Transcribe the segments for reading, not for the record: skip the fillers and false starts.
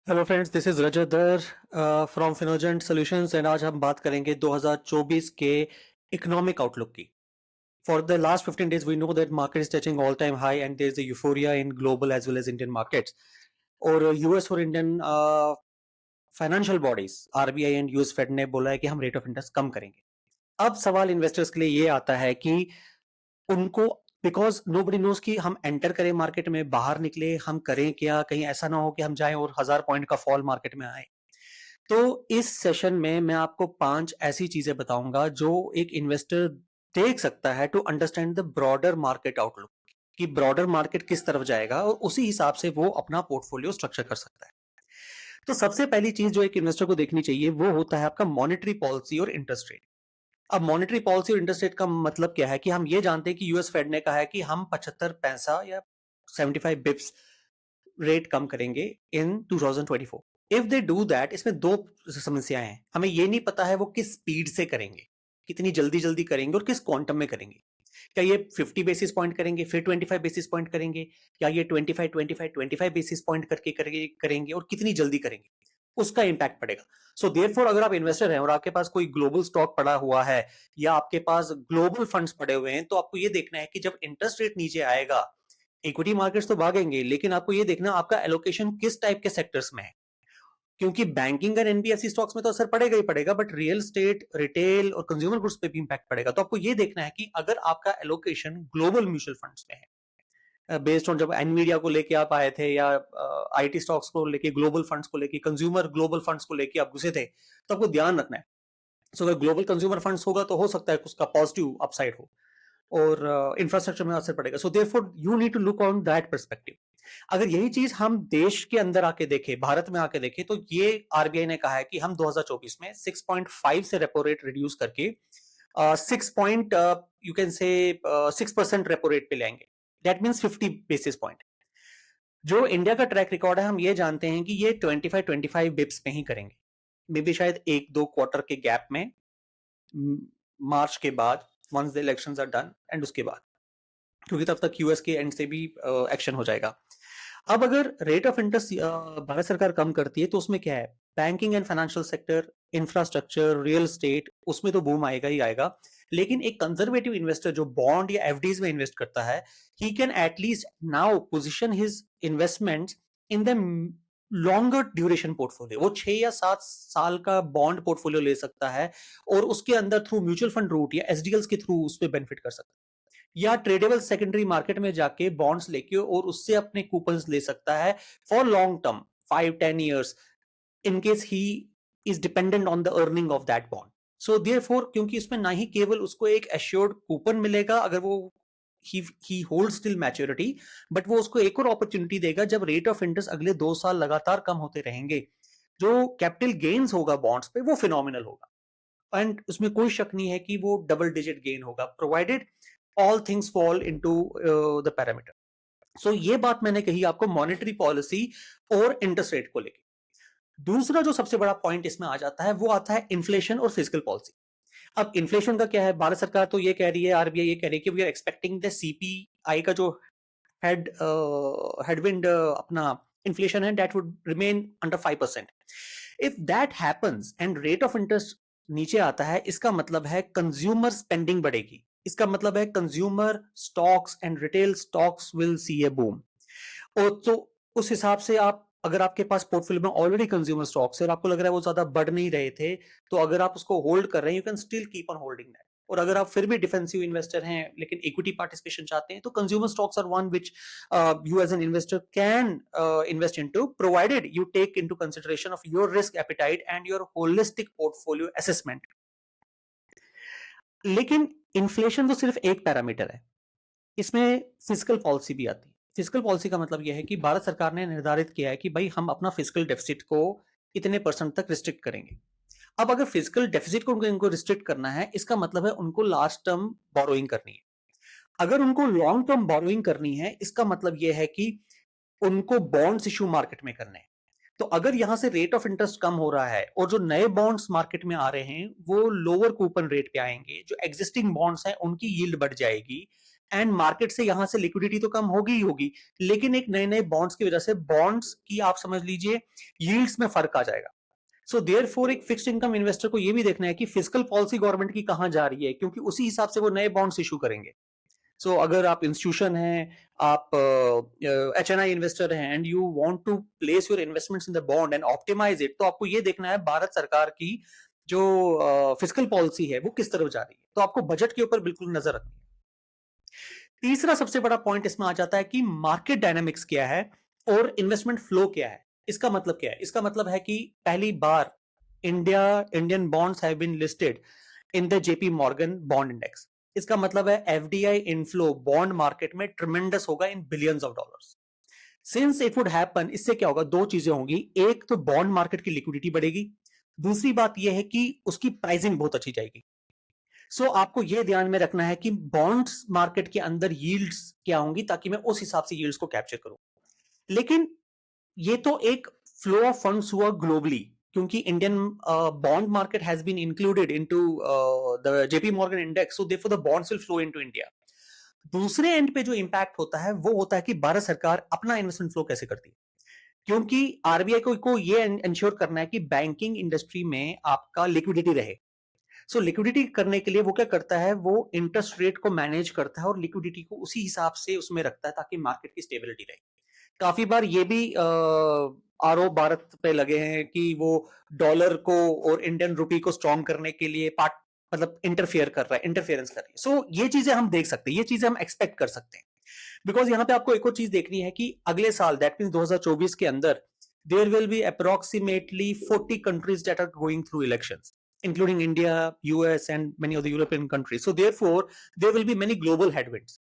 Hello friends, this is Rajat Dar from Finogent solutions and आज हम बात करेंगे 2024 के इकोनॉमिक आउटलुक की। For the last 15 days we know that market is touching all time high and there is a euphoria in global as well as Indian markets. और US और Indian financial bodies RBI and US Fed ने बोला है कि हम rate of interest कम करेंगे। अब सवाल इन्वेस्टर्स के लिए ये आता है कि उनको, बिकॉज नोबडी नोज कि हम एंटर करें मार्केट में, बाहर निकले, हम करें क्या, कहीं ऐसा ना हो कि हम जाएं और 1000 पॉइंट का फॉल मार्केट में आए। तो इस सेशन में मैं आपको 5 ऐसी चीजें बताऊंगा जो एक इन्वेस्टर देख सकता है to understand the broader market outlook, कि ब्रॉडर मार्केट किस तरफ जाएगा और उसी हिसाब से वो अपना पोर्टफोलियो स्ट्रक्चर कर सकता है। तो सबसे पहली चीज जो एक इन्वेस्टर को देखनी चाहिए वो होता है आपका मॉनेटरी पॉलिसी और इंटरेस्ट रेट। अब मॉनेटरी पॉलिसी और इंटरेस्ट रेट का मतलब क्या है कि हम ये जानते हैं कि यूएस फेड ने कहा है कि हम 75 पैसा या 75 बिप्स रेट कम करेंगे इन 2024। इफ दे डू दैट, इसमें दो समस्याएं हैं। हमें ये नहीं पता है वो किस स्पीड से करेंगे, कितनी जल्दी जल्दी करेंगे और किस क्वांटम में करेंगे। क्या ये 50 बेसिस पॉइंट करेंगे फिर 25 बेसिस पॉइंट करेंगे, या ये 25 25 25 बेसिस पॉइंट करके करेंगे और कितनी जल्दी करेंगे, उसका इंपैक्ट पड़ेगा। सो देयरफॉर अगर आप इन्वेस्टर हैं और आपके पास कोई ग्लोबल स्टॉक पड़ा हुआ है या आपके पास ग्लोबल फंड्स पड़े हुए हैं, तो आपको ये देखना है कि जब इंटरेस्ट रेट नीचे आएगा, इक्विटी मार्केट्स तो भागेंगे, लेकिन आपको ये देखना आपका एलोकेशन किस टाइप के सेक्टर्स में है। क्योंकि बैंकिंग और एनबीएफसी स्टॉक्स में तो असर पड़ेगा ही पड़ेगा, बट रियल स्टेट, रिटेल और कंज्यूमर गुड्स पे भी इंपैक्ट पड़ेगा। तो आपको ये देखना है कि अगर आपका एलोकेशन ग्लोबल म्यूचुअल फंड्स में है, बेस्ड ऑन जब एनवीडिया को लेके आप आए थे या आईटी स्टॉक्स को लेके, ग्लोबल फंड्स को लेके, कंज्यूमर ग्लोबल फंड्स को लेके आप घुसे थे, तो आपको ध्यान रखना है। सो अगर ग्लोबल कंज्यूमर फंड्स होगा तो हो सकता है उसका पॉजिटिव अपसाइड हो और इंफ्रास्ट्रक्चर में असर पड़ेगा। So therefore you need to look on that perspective. अगर यही चीज हम देश के अंदर आके देखें, भारत में आके देखें, तो ये आरबीआई ने कहा है कि हम 2024 में 6.5 से रेपो रेट रिड्यूस करके 6 point, you can say 6% repo rate पे लाएंगे। That means 50 basis point. जो इंडिया का ट्रैक रिकॉर्ड है, हम ये जानते हैं कि ये 25 बिप्स में ही करेंगे, मे बी शायद एक दो क्वार्टर के गैप में, मार्च के बाद, once the elections are done, and उसके बाद, क्योंकि तब तक यूएस के एंड से भी एक्शन हो जाएगा। अब अगर रेट ऑफ इंटरेस्ट भारत सरकार कम करती है तो उसमें क्या है, banking and financial sector, infrastructure, real estate, उसमें तो बूम आएगा ही आएगा। लेकिन एक कंजर्वेटिव इन्वेस्टर जो बॉन्ड या एफडीज में इन्वेस्ट करता है, he can at least now position his investments in the longer duration portfolio. वो 6 या 7 साल का बॉन्ड पोर्टफोलियो ले सकता है और उसके अंदर थ्रू म्यूचुअल फंड रूट या एसडीएल्स के थ्रू उस पर बेनिफिट कर सकता है, या ट्रेडेबल सेकेंडरी मार्केट में जाके बॉन्ड्स लेके और उससे अपने कूपन्स ले सकता है for long term, 5-10 years, in case he is dependent on the earning of that bond. So therefore, क्योंकि इसमें ना ही केवल उसको एक एश्योर्ड कूपन मिलेगा अगर वो ही होल्ड्स टिल मैच्योरिटी, बट वो उसको एक और अपॉर्चुनिटी देगा जब रेट ऑफ इंटरेस्ट अगले 2 साल लगातार कम होते रहेंगे, जो कैपिटल गेन्स होगा बॉन्ड्स पे वो फिनोमिनल होगा। एंड उसमें कोई शक नहीं है कि वो डबल डिजिट गेन होगा, provided all things fall into the parameter. So ये बात मैंने कही आपको मॉनेटरी पॉलिसी और इंटरेस्ट रेट को लेके। दूसरा जो सबसे बड़ा पॉइंट इसमें आ जाता है वो आता है इन्फ्लेशन और फिजिकल पॉलिसी। अब इन्फ्लेशन का क्या है, भारत सरकार तो ये कह रही है, आरबीआई ये कह रही है कि we are expecting the CPI का जो हेडविंड अपना इन्फ्लेशन है, that would remain under 5%। If that happens and rate of interest नीचे आता है, इसका मतलब है कंज्यूमर स्पेंडिंग बढ़ेगी, इसका मतलब है consumer stocks and retail stocks will see A boom. और तो उस हिसाब से आप, अगर आपके पास पोर्टफोलियो में ऑलरेडी कंज्यूमर स्टॉक्स है और आपको लग रहा है वो ज्यादा बढ़ नहीं रहे थे, तो अगर आप उसको होल्ड कर रहे हैं, you can still keep on holding that. और अगर आप फिर भी डिफेंसिव इन्वेस्टर हैं लेकिन इक्विटी पार्टिसिपेशन चाहते हैं, तो consumer stocks are one which you as an investor can invest into, provided you take into consideration of your risk appetite and your holistic portfolio assessment। लेकिन इन्फ्लेशन तो सिर्फ एक parameter है, इसमें फिजिकल पॉलिसी भी आती है। फिजिकल पॉलिसी का मतलब यह है कि भारत सरकार ने निर्धारित किया है कि भाई हम अपना फिजिकल डेफिसिट को इतने परसेंट तक रिस्ट्रिक्ट करेंगे। अब अगर फिजिकल डेफिसिट को उनको रिस्ट्रिक्ट करना है, इसका मतलब है उनको लार्ज टर्म बोरोइंग करनी है। अगर उनको लॉन्ग टर्म बोरोइंग करनी है, इसका मतलब यह है कि उनको बॉन्ड्स इशू मार्केट में करने हैं। तो अगर यहां से रेट ऑफ इंटरेस्ट कम हो रहा है और जो नए बॉन्ड्स मार्केट में आ रहे हैं वो लोअर कूपन रेट पे आएंगे, जो एग्जिस्टिंग बॉन्ड्स हैं उनकी यील्ड बढ़ जाएगी, एंड मार्केट से यहां से लिक्विडिटी तो कम होगी ही होगी, लेकिन एक नए नए बॉन्ड्स की वजह से बॉन्ड्स की आप समझ लीजिए यील्ड्स में फर्क आ जाएगा। सो देयरफॉर एक फिक्स्ड इनकम इन्वेस्टर को यह भी देखना है कि फिजिकल पॉलिसी गवर्नमेंट की कहां जा रही है, क्योंकि उसी हिसाब से वो नए बॉन्ड्स इशू करेंगे। सो अगर आप इंस्टीट्यूशन हैं, आप एचएनआई इन्वेस्टर हैं and you want to place your investments in the bond and optimize it, तो आपको ये देखना है भारत सरकार की जो फिजिकल पॉलिसी है वो किस तरफ जा रही है। तो आपको बजट के ऊपर बिल्कुल नजर रखनी है। तीसरा सबसे बड़ा पॉइंट इसमें आ जाता है कि मार्केट डायनामिक्स क्या है और इन्वेस्टमेंट फ्लो क्या है। इसका मतलब क्या है? इसका मतलब है कि पहली बार Indian bonds have been listed in the JP Morgan bond index. इसका मतलब है एफडीआई इनफ्लो बॉन्ड मार्केट में ट्रिमेंडस होगा in billions of dollars. Since it would happen, इससे क्या होगा? दो चीजें होंगी। एक तो बॉन्ड मार्केट की लिक्विडिटी बढ़ेगी, दूसरी बात यह है कि उसकी प्राइसिंग बहुत अच्छी जाएगी। सो आपको यह ध्यान में रखना है कि बॉन्ड्स मार्केट के अंदर यील्ड्स क्या होंगी, ताकि मैं उस हिसाब से यील्ड्स को कैप्चर करूं। लेकिन ये तो एक फ्लो ऑफ फंड्स हुआ ग्लोबली, क्योंकि Indian bond market has been included into the JP Morgan index, so therefore the bonds will flow into India. दूसरे एंड पे जो इंपैक्ट होता है वो होता है कि भारत सरकार अपना इन्वेस्टमेंट फ्लो कैसे करती है, क्योंकि आरबीआई को ये इंश्योर करना है कि बैंकिंग इंडस्ट्री में आपका लिक्विडिटी रहे। सो लिक्विडिटी करने के लिए वो क्या करता है? वो इंटरेस्ट रेट को मैनेज करता है और लिक्विडिटी को उसी हिसाब से उसमें रखता है ताकि मार्केट की स्टेबिलिटी रहे। काफी बार ये भी आरोप भारत पे लगे हैं कि वो डॉलर को और इंडियन रुपी को स्ट्रॉन्ग करने के लिए पार्ट मतलब इंटरफेयर कर रहा है, इंटरफेरेंस कर रही है। सो ये चीजें हम देख सकते हैं, ये चीजें हम एक्सपेक्ट कर सकते हैं। बिकॉज यहाँ पे आपको एक और चीज देखनी है कि अगले साल दैट मीन 2024 के अंदर there will be approximately 40 countries that are going through elections, including India, US, and many of the European countries. So therefore, there will be many global headwinds.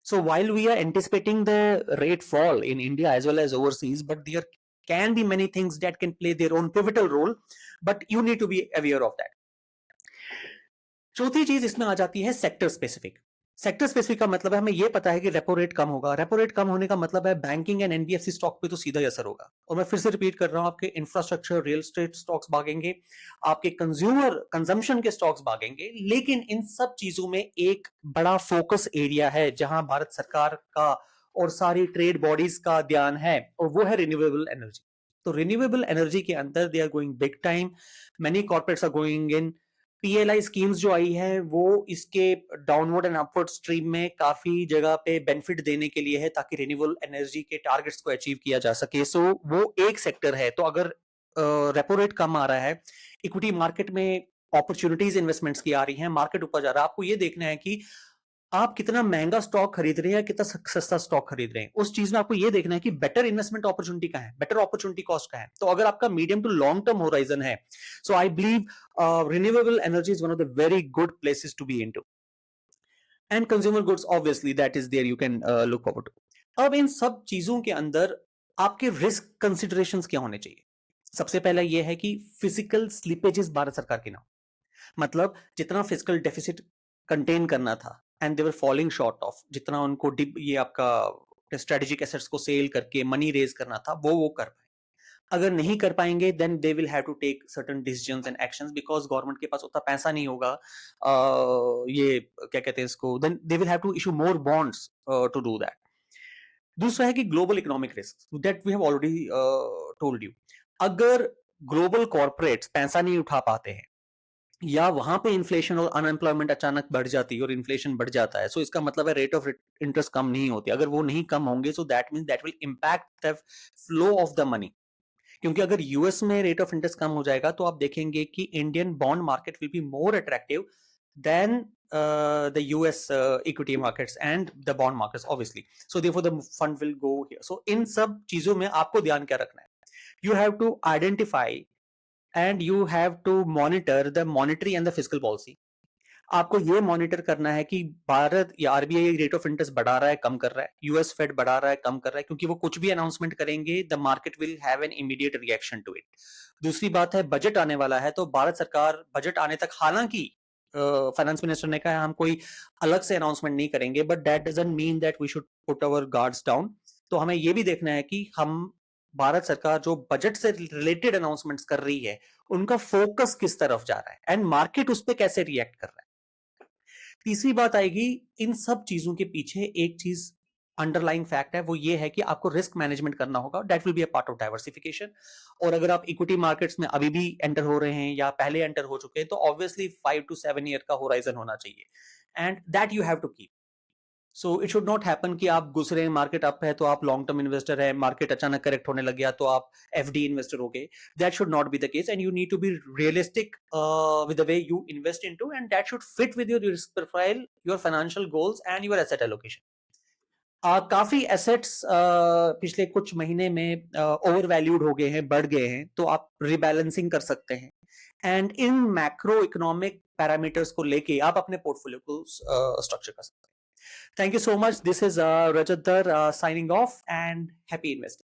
So while we are anticipating the rate fall in India as well as overseas, but there can be many things that can play their own pivotal role, but you need to be aware of that. चौथी चीज इसमें आ जाती है sector specific. Sector specific का मतलब है हमें यह पता है कि रेपो रेट कम होगा। रेपो रेट कम होने का मतलब है बैंकिंग एंड एनबीएफसी स्टॉक पे तो सीधा ही असर होगा। और मैं फिर से रिपीट कर रहा हूं, आपके इंफ्रास्ट्रक्चर रियल एस्टेट स्टॉक्स भागेंगे, आपके कंज्यूमर कंजम्पशन के स्टॉक्स भागेंगे। लेकिन इन सब चीजों में एक बड़ा फोकस एरिया है जहां भारत सरकार का और सारी ट्रेड बॉडीज का ध्यान है, और वो है रिन्यूएबल एनर्जी। तो रिन्यूएबल एनर्जी के अंदर they are going big time, many corporates are going in. PLI schemes जो आई है वो इसके डाउनवर्ड एंड अपवर्ड स्ट्रीम में काफी जगह पे बेनिफिट देने के लिए है, ताकि रिन्यूएबल एनर्जी के टारगेट्स को अचीव किया जा सके। सो वो एक सेक्टर है। तो अगर रेपो रेट कम आ रहा है, इक्विटी मार्केट में अपॉर्चुनिटीज इन्वेस्टमेंट्स की आ रही हैं, मार्केट ऊपर जा रहा है, आपको ये देखना है कि आप कितना महंगा स्टॉक खरीद रहे हैं या कितना सस्ता स्टॉक खरीद रहे हैं। उस चीज में आपको ये देखना है कि बेटर इन्वेस्टमेंट अपॉर्चुनिटी का है, बेटर अपॉर्चुनिटी कॉस्ट का है। तो अगर आपका medium to long term horizon है, so I believe renewable energy is one of the very good places to be into. And consumer goods obviously that is there, you can look forward to. अब इन सब चीजों के अंदर आपके risk considerations क्या होने चाहिए? सबसे पहला यह है कि फिजिकल स्लिपेजेस भारत सरकार के ना, मतलब जितना फिजिकल डेफिसिट कंटेन करना था and they were falling short of, जितना उनको डिप ये आपका स्ट्रेटेजिक एसेट्स को सेल करके मनी रेज करना था वो कर पाए। अगर नहीं कर पाएंगे then they will have to take certain decisions and actions, because government के पास उतना पैसा नहीं होगा। ये क्या कहते हैं इसको, then they will have to issue more bonds to do that. दूसरा है कि global economic risk, that we have already told you. अगर ग्लोबल कॉर्पोरेट्स पैसा नहीं उठा पाते हैं या वहां पे इन्फ्लेशन और अनएम्प्लॉयमेंट अचानक बढ़ जाती है और इन्फ्लेशन बढ़ जाता है, सो इसका मतलब है रेट ऑफ इंटरेस्ट कम नहीं होती। अगर वो नहीं कम होंगे, so that means that will impact the flow of the money. क्योंकि अगर यूएस में रेट ऑफ इंटरेस्ट कम हो जाएगा तो आप देखेंगे कि Indian bond market will be more attractive than the US equity markets and the bond markets obviously. So therefore the fund will go here. So इन सब चीजों में आपको ध्यान क्या रखना है? You have to identify and you have to monitor the monetary and the fiscal policy। आपको ये मॉनिटर करना है कि भारत या आरबीआई रेट ऑफ इंटरेस्ट बढ़ा रहा है कम कर रहा है, यूएस फेड बढ़ा रहा है कम कर रहा है, क्योंकि वो कुछ भी अनाउंसमेंट करेंगे the market will have an immediate reaction to it. दूसरी बात है बजट आने वाला है, तो भारत सरकार बजट आने तक, हालांकि फाइनेंस मिनिस्टर ने कहा हम कोई अलग से अनाउंसमेंट नहीं करेंगे, but that doesn't mean that we should put our guards down. तो हमें ये भी देखना है कि हम भारत सरकार जो बजट से रिलेटेड अनाउंसमेंट्स कर रही है उनका फोकस किस तरफ जा रहा है एंड मार्केट उस पर कैसे रिएक्ट कर रहा है। तीसरी बात आएगी, इन सब चीजों के पीछे एक चीज अंडरलाइंग फैक्ट है, वो ये है कि आपको रिस्क मैनेजमेंट करना होगा। That will be a part of diversification. और अगर आप इक्विटी मार्केट्स में अभी भी एंटर हो रहे हैं या पहले एंटर हो चुके हैं, तो ऑब्वियसली 5 to 7 ईयर का होराइजन होना चाहिए, and that you have to keep. So it should not happen कि आप घुस रहे हैं, मार्केट अप है तो आप लॉन्ग टर्म इन्वेस्टर है, मार्केट अचानक करेक्ट होने लग गया तो आप एफडी इन्वेस्टर हो गए। That should not be the case, and you need to be realistic with the way you invest into, and that should fit with your risk profile, your financial goals and your asset allocation. काफी assets पिछले कुछ महीने में over valued हो गए हैं, बढ़ गए हैं, तो आप रिबैलेंसिंग कर सकते हैं, and in macro economic parameters को लेके आप अपने पोर्टफोलियो को स्ट्रक्चर कर सकते हैं। Thank you so much. This is Rajat Dar signing off, and happy investing.